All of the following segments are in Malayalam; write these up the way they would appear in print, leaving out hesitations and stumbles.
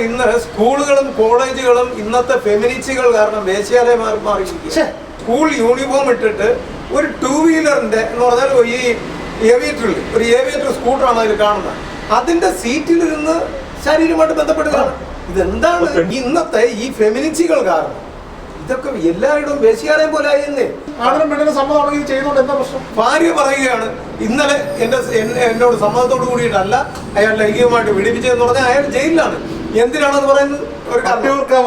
ഇന്ന് സ്കൂളുകളും കോളേജുകളും ഇന്നത്തെ ഫെമിനിസ്റ്റുകൾ കാരണം വേശ്യാലയമായി മാറിയിരിക്കുക. സ്കൂൾ യൂണിഫോം ഇട്ടിട്ട് ഒരു 2 വീലറിന്റെ എന്ന് പറഞ്ഞാൽ ഈ ഏവിയേറ്ററിൽ ഒരു ഏവിയേറ്റർ സ്കൂട്ടറാണ് അതിൽ കാണുന്നത്. അതിന്റെ സീറ്റിലിരുന്ന് ശാരീരമായിട്ട് ബന്ധപ്പെടുകയാണ്. ഇതെന്താണ് ഇന്നത്തെ ഈ ഫെമിനിസ്റ്റുകൾ കാരണം? ഇതൊക്കെ എല്ലാവരുടെയും വേശ്യാലയം പോലെ ആയിരുന്നേ. ഭാര്യ പറയുകയാണ് ഇന്നലെ എന്നോട് സമ്മതത്തോട് കൂടിയിട്ടല്ല അയാൾ ലൈംഗികമായിട്ട് പീഡിപ്പിച്ചതെന്ന് പറഞ്ഞാൽ അയാൾ ജയിലിലാണ്. എന്തിനാണെന്ന് പറയുന്നത്? ഒരു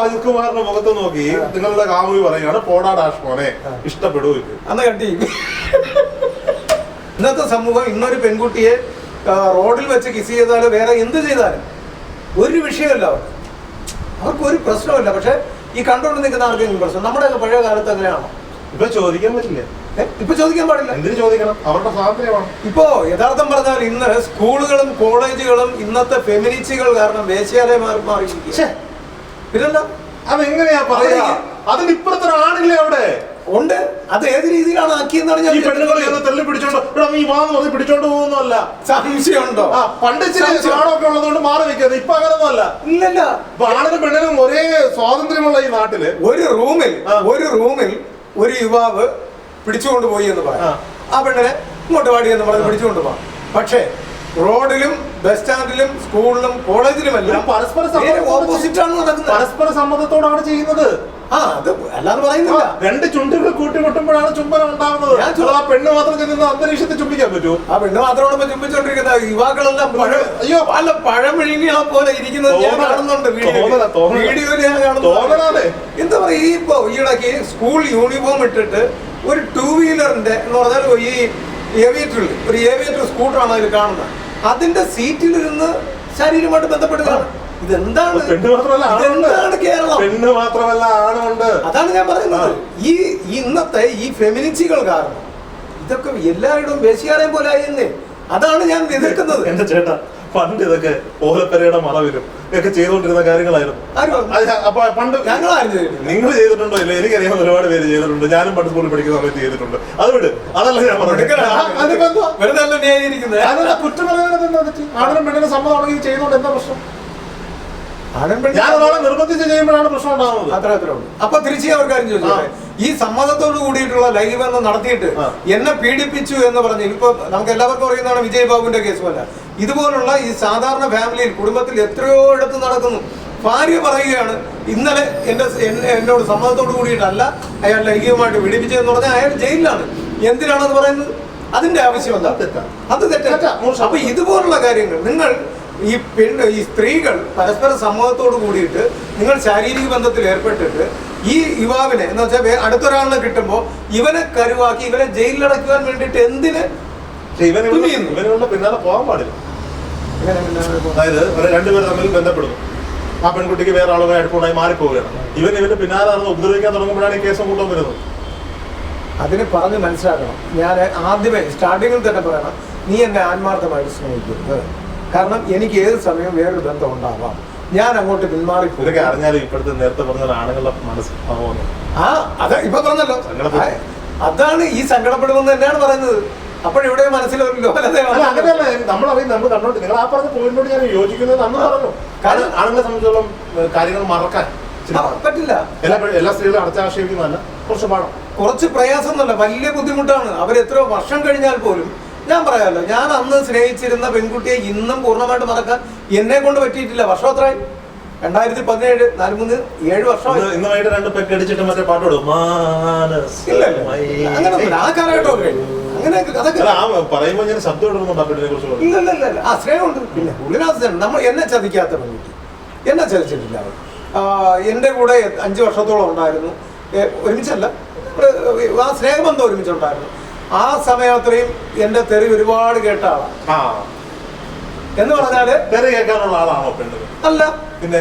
അജിത്കുമാറിന്റെ മുഖത്ത് നോക്കി നിങ്ങളുടെ കാമുകി പറയുകയാണ് പോടാ ഡാഷ് മോനെ ഇഷ്ടപ്പെടുവില്ല അന്ന് കട്ടി. ഇന്നത്തെ സമൂഹം ഇന്നൊരു പെൺകുട്ടിയെ റോഡിൽ വെച്ച് കിസ് ചെയ്താലും വേറെ എന്ത് ചെയ്താലും ഒരു വിഷയമല്ല അവർക്ക് ഒരു പ്രശ്നമില്ല. പക്ഷെ ഈ കണ്ടുകൊണ്ട് നിൽക്കുന്ന ആർക്കെങ്കിലും പ്രശ്നം. നമ്മുടെ പഴയ കാലത്ത് അങ്ങനെയാണോ? ഇപ്പൊ ചോദിക്കാൻ പറ്റില്ല. ഇപ്പൊ ചോദിക്കാൻ പാടില്ല. എന്തിനു ചോദിക്കണം? അവരുടെ സ്വാതന്ത്ര്യമാണ്. ഇപ്പോ യഥാർത്ഥം പറഞ്ഞാൽ ഇന്ന് സ്കൂളുകളും കോളേജുകളും ഇന്നത്തെ ഫെമിനിസ്റ്റുകൾ കാരണം വേശ്യാലയമായി മാറിയിരിക്കുക. പിന്നല്ല അതെങ്ങനെയാ പറയാ? അതിന് ഇപ്പുറത്തെ ആണില്ലേ അവിടെ ഉണ്ട്. അത് ഏത് രീതിയിലാണ് ആക്കിയെന്നാണ് ഞാൻ പിടിച്ചോണ്ട് പോകുന്നല്ല. സംശയമുണ്ടോ? പണ്ട് ആണൊക്കെ ഉള്ളതുകൊണ്ട് മാറി വെക്കുന്നത്. ഇപ്പൊ അങ്ങനൊന്നും അല്ല. ഇല്ലല്ല. ആണിനും പെണ്ണിനും ഒരേ സ്വാതന്ത്ര്യമുള്ള ഈ നാട്ടില് ഒരു റൂമിൽ ഒരു യുവാവ് പിടിച്ചുകൊണ്ട് പോയി എന്ന് പറയാം. ആ പെണ്ണിനെ ഇങ്ങോട്ട് പാടി എന്ന് പറഞ്ഞ് പിടിച്ചുകൊണ്ട് പോവാം. പക്ഷേ റോഡിലും ബസ് സ്റ്റാൻഡിലും സ്കൂളിലും കോളേജിലുമെല്ലാം ഓപ്പോസിറ്റാണ് നടക്കുന്നത്. പരസ്പര സമ്മതത്തോടാണ് ചെയ്യുന്നത്. അത് അല്ലാന്ന് പറയുന്നില്ല. രണ്ട് ചുണ്ടുകൾ കൂട്ടിമുട്ടുമ്പോഴാണ് ചുംബനം ഉണ്ടാകുന്നത്. ആ പെണ്ണ് മാത്രം ചെന്ന് അന്തരീക്ഷത്തിൽ ചുംബിക്കാൻ പറ്റുമോ? ആ പെണ്ണ് മാത്രമാണ് ചുംബിച്ചോണ്ടിരിക്കുന്ന യുവാക്കളെല്ലാം പഴം വിഴുങ്ങിയ പോലെ ഇരിക്കുന്നത് ഞാൻ കാണുന്നുണ്ട്. വീഡിയോയിൽ ഞാൻ കാണുന്നു. എന്താ പറയാ, ഇപ്പൊ ഈയിടയ്ക്ക് സ്കൂൾ യൂണിഫോം ഇട്ടിട്ട് ഒരു 2 വീലറിന്റെ എന്ന് പറഞ്ഞാൽ ഈ ഏവിയേറ്ററിൽ ഒരു ഏവിയേറ്റർ സ്കൂട്ടറാണ് അതിൽ കാണുന്നത്. അതിന്റെ സീറ്റിലിരുന്ന് ശാരീരമായിട്ട് ബന്ധപ്പെടുകയാണ്. ഇതെന്താണ്? കേരളം. പെണ്ണ് മാത്രമല്ല ആണുണ്ട്. അതാണ് ഞാൻ പറയുന്നത്. ഇന്നത്തെ ഈ ഫെമിനിസ്റ്റുകൾ കാരണം ഇതൊക്കെ എല്ലാവരുടെയും വേശ്യാലയം പോലെ ആയിരുന്നേ. അതാണ് ഞാൻ എതിർക്കുന്നത്. എന്റെ ചേട്ടാ, പണ്ട് ഇതൊക്കെ ഓലപ്പരയുടെ മറവിലും ഒക്കെ ചെയ്തുകൊണ്ടിരുന്ന കാര്യങ്ങളായിരുന്നു. അപ്പൊ പണ്ട് നിങ്ങൾ ചെയ്തിട്ടുണ്ടോ ഇല്ല? എനിക്കറിയാം, ഒരുപാട് പേര് ചെയ്തിട്ടുണ്ട്. ഞാനും പണ്ട് സ്കൂളിൽ പഠിക്കുന്ന സമയത്ത് ചെയ്തിട്ടുണ്ട്. അതുകൊണ്ട് അതല്ല ഞാൻ കുറ്റം. ആണിനും പെണ്ണിനും സമ്മതമാണെങ്കിൽ ചെയ്യുന്നോണ്ട് എന്താ പ്രശ്നം? ഞാൻ ഒരാളെ നിർബന്ധിച്ച് ചെയ്യുമ്പോഴാണ് പ്രശ്നം ഉണ്ടാകുന്നത്. അത്രേ ഉള്ളൂ. അപ്പൊ തിരിച്ച് അവർ കാര്യം ചോദിച്ചോട്ടെ, ഈ സമ്മതത്തോട് കൂടിയിട്ടുള്ള ലൈംഗികബന്ധം നടത്തിയിട്ട് എന്നെ പീഡിപ്പിച്ചു എന്ന് പറഞ്ഞ് ഇപ്പൊ നമുക്ക് എല്ലാവർക്കും അറിയുന്നതാണ് വിജയ് ബാബുവിന്റെ കേസ് പോലെ. ഇതുപോലുള്ള ഈ സാധാരണ ഫാമിലിയിൽ കുടുംബത്തിൽ എത്രയോ ഇടത്ത് നടക്കുന്നു. ഭാര്യ പറയുകയാണ് ഇന്നലെ എന്നോട് സമ്മതത്തോട് കൂടിയിട്ടല്ല അയാൾ ലൈംഗികമായിട്ട് പീഡിപ്പിച്ചതെന്ന് പറഞ്ഞാൽ അയാൾ ജയിലിലാണ്. എന്തിനാണെന്ന് പറയുന്നത്? അതിന്റെ ആവശ്യമല്ല. അത് തെറ്റാ. അപ്പൊ ഇതുപോലുള്ള കാര്യങ്ങൾ നിങ്ങൾ ഈ സ്ത്രീകൾ പരസ്പര സമ്മതത്തോട് കൂടിയിട്ട് നിങ്ങൾ ശാരീരിക ബന്ധത്തിൽ ഏർപ്പെട്ടിട്ട് ഈ യുവാവിനെ എന്ന് വെച്ചാൽ അടുത്തൊരാളിനെ കിട്ടുമ്പോൾ ഇവനെ കരുവാക്കി ഇവനെ ജയിലിലടക്കുവാൻ വേണ്ടിയിട്ട് എന്തിന് പിന്നാലെ പോകാൻ പാടില്ല. അതായത് രണ്ടുപേർ തമ്മിൽ ബന്ധപ്പെടുന്നു. ആ പെൺകുട്ടിക്ക് വേറെ ആളുകളെ അടുപ്പുണ്ടായി മാറിപ്പോവുകയാണ്. ഇവന്റെ പിന്നാലെ നടന്ന് ഉപദ്രവിക്കാൻ തുടങ്ങുമ്പോഴാണ് ഈ കേസും കൂട്ടം വരുന്നത്. അതിന് പറഞ്ഞ് മനസ്സിലാക്കണം. ഞാൻ ആദ്യമേ സ്റ്റാർട്ടിങ്ങിൽ തന്നെ പറയണം, നീ എന്നെ ആത്മാർത്ഥമായിട്ട് സ്നേഹിക്കുന്നത്. കാരണം എനിക്ക് ഏത് സമയം വേറൊരു ബന്ധം ഉണ്ടാവാം. ഞാൻ അങ്ങോട്ട് പിന്മാറി അറിഞ്ഞാലും ഇപ്പോഴത്തെ നേരത്തെ പറഞ്ഞ ആണുങ്ങളുടെ മനസ്സ് അതാ ഇപ്പൊ പറഞ്ഞല്ലോ. അതാണ് ഈ സങ്കടപ്പെടുമെന്ന് തന്നെയാണ് പറയുന്നത്. അപ്പോഴിവിടെ മനസ്സിലൊരു അങ്ങനെയല്ല നമ്മൾ കണ്ടോണ്ട് നിങ്ങൾ ആ പറഞ്ഞ പോയിന്റോട് ഞാൻ യോജിക്കുന്നത് അന്ന് പറഞ്ഞു. കാരണം ആണുങ്ങളെ സംബന്ധിച്ചോളം കാര്യങ്ങൾ മറക്കാൻ പറ്റില്ല. എല്ലാ സ്ത്രീകളും അടച്ചാക്ഷേപിക്കുന്നതല്ല, കുറച്ച് പാടാം, കുറച്ച് പ്രയാസം എന്നല്ല, വലിയ ബുദ്ധിമുട്ടാണ്. അവരെത്രയോ വർഷം കഴിഞ്ഞാൽ പോലും ഞാൻ പറയാമല്ലോ, ഞാൻ അന്ന് സ്നേഹിച്ചിരുന്ന പെൺകുട്ടിയെ ഇന്നും പൂർണ്ണമായിട്ട് മറക്കാൻ എന്നെ കൊണ്ട് പറ്റിയിട്ടില്ല. വർഷം എത്രയായി? 2017, 7 വർഷം. ഇന്നുമായിട്ട് 2 പെഗ് അടിച്ചിട്ട് മറ്റേ പാട്ടോടും അങ്ങനെ ആ കാലഘട്ടം കഴിഞ്ഞു. അങ്ങനെ പറയുമ്പോൾ ഞാൻ ശബ്ദം ഇടുന്നുണ്ട്. ഇല്ല ആ സ്നേഹമുണ്ട്. പിന്നെ ഉള്ളിനകത്ത് നമ്മൾ എന്നെ ചതിക്കാത്ത പെൺകുട്ടി, എന്നെ ചതിച്ചിട്ടില്ല. എൻ്റെ കൂടെ 5 വർഷത്തോളം ഉണ്ടായിരുന്നു. ഒരുമിച്ചല്ല, ആ സ്നേഹബന്ധം ഒരുമിച്ചുണ്ടായിരുന്നു. ആ സമയം അത്രയും എന്റെ തെറി ഒരുപാട് കേട്ട ആളാണ്. എന്ന് പറഞ്ഞാല് തെറി കേൾക്കാനുള്ള ആളാണോ പെണ്ണ്? അല്ല, പിന്നെ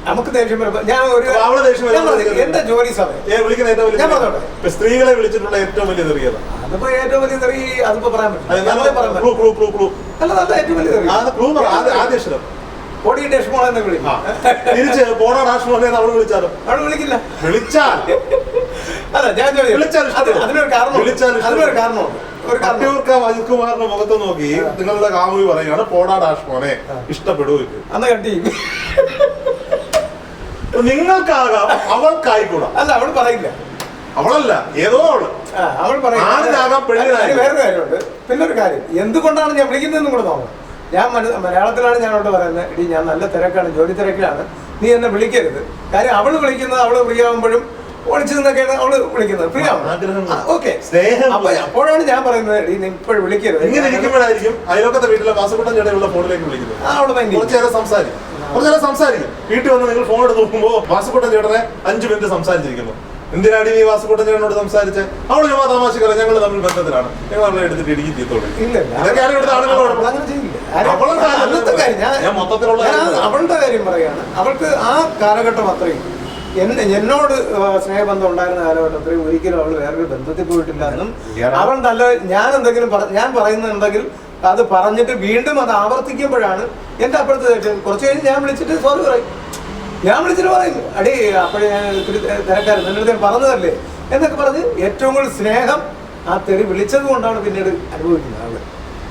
നമുക്ക് ദേഷ്യം വരുമ്പോ ഞാൻ എന്റെ ജോലി സമയം സ്ത്രീകളെ വിളിച്ചിട്ടുള്ള ഏറ്റവും വലിയ തെറിയത് അതിപ്പോ ഏറ്റവും വലിയ തെറി അതിപ്പോ പറയാൻ പറ്റില്ല. അല്ല, നല്ല ഏറ്റവും വലിയ തെറി ആദ്യം പൊടി ഡെഷ്മോൾ എന്ന് വിളിക്കും. വിളിക്കില്ല. വിളിച്ചാൽ അല്ല, ഞാൻ അതിനൊരു കാരണമുണ്ട്. അജിത്കുമാറിന്റെ മുഖത്ത് നോക്കി നിങ്ങളുടെ കാമുകി പറയുകയാണ് പോടാ ഡാഷ് മോനെ ഇഷ്ടപ്പെടുവില്ല അന്ന് കട്ടി. നിങ്ങൾക്കാകാം, അവൾക്കായിക്കൂടാ. അല്ല, അവള് പറയില്ല. അവളല്ല, ഏതോ അവള്. അവൾ ആണിനാകാം, പെണ്ണിനാകാം. വേറൊരു കാര്യമുണ്ട്. പിന്നൊരു കാര്യം, എന്തുകൊണ്ടാണ് ഞാൻ വിളിക്കുന്നതെന്നും കൂടെ നോക്കണം. ഞാൻ മലയാളത്തിലാണ് ഞാൻ അവളോട് പറയുന്നത്, എടി ഞാൻ നല്ല തിരക്കാണ്, ജോലി തിരക്കിലാണ്, നീ എന്നെ വിളിക്കരുത്. കാര്യം അവള് വിളിക്കുന്നത്, അവള് ഫ്രീ ആകുമ്പോഴും ഒളിച്ചു നിന്നൊക്കെയാണ് അവള് വിളിക്കുന്നത്. ഫ്രീ ആവും, ഓക്കെ. അപ്പോഴാണ് ഞാൻ പറയുന്നത്, എടി നീ ഇപ്പോഴും വിളിക്കരുത്. ഇങ്ങനെ ഇരിക്കുമ്പോഴായിരിക്കും അയലോക്കത്തെ വീട്ടിലെ വാസുകുട്ടൻ ചേട്ടനുള്ള ഫോണിലേക്ക് വിളിക്കുന്നത്. കുറച്ചു നേരം സംസാരിക്കും. വീട്ടിൽ വന്ന് നിങ്ങൾ ഫോൺ എടുത്ത് നോക്കുമ്പോ വാസുകുട്ടൻ ചേട്ടനെ 5 മിനിറ്റ് സംസാരിച്ചിരിക്കുന്നു. എന്തിനാണ് ഈ വാസുകുട്ടൻ ചേട്ടനോട് സംസാരിച്ച്? അവള് ചുമ്മാ തമാശക്കറിയാം, ഞങ്ങൾ തമ്മിൽ ബന്ധത്തിലാണ്, ഞങ്ങൾ അവളെ എടുത്തിട്ട് ഇടുക്കി തീത്തോളൂ. ഇതൊക്കെയാണ് ഇവിടുത്തെ ആളുകളോട്. ഞാൻ മൊത്തത്തിലുള്ള അവളുടെ കാര്യം പറയാണ്. അവൾക്ക് ആ കാലഘട്ടം അത്രയും എന്നോട് സ്നേഹബന്ധം ഉണ്ടായിരുന്ന കാലഘട്ടത്തിൽ ഒരിക്കലും അവൾ വേറൊരു ബന്ധത്തിൽ പോയിട്ടില്ല എന്നും അവൾ നല്ല ഞാൻ പറയുന്നുണ്ടെങ്കിൽ അത് പറഞ്ഞിട്ട് വീണ്ടും അത് ആവർത്തിക്കുമ്പോഴാണ് എന്റെ അപ്പുറത്ത് കുറച്ച് കഴിഞ്ഞ് ഞാൻ വിളിച്ചിട്ട് സോറി പറയും. ഞാൻ വിളിച്ചിട്ട് പറയും, അടി അപ്പോഴേ ഞാൻ ഇത്തിരി തിരക്കാരൻ നിന്റെ അടുത്ത് പറഞ്ഞതല്ലേ എന്നൊക്കെ പറഞ്ഞ് ഏറ്റവും കൂടുതൽ സ്നേഹം ആ തെറി വിളിച്ചത് കൊണ്ടാണ് പിന്നീട് അനുഭവിക്കുന്നത് അവള്.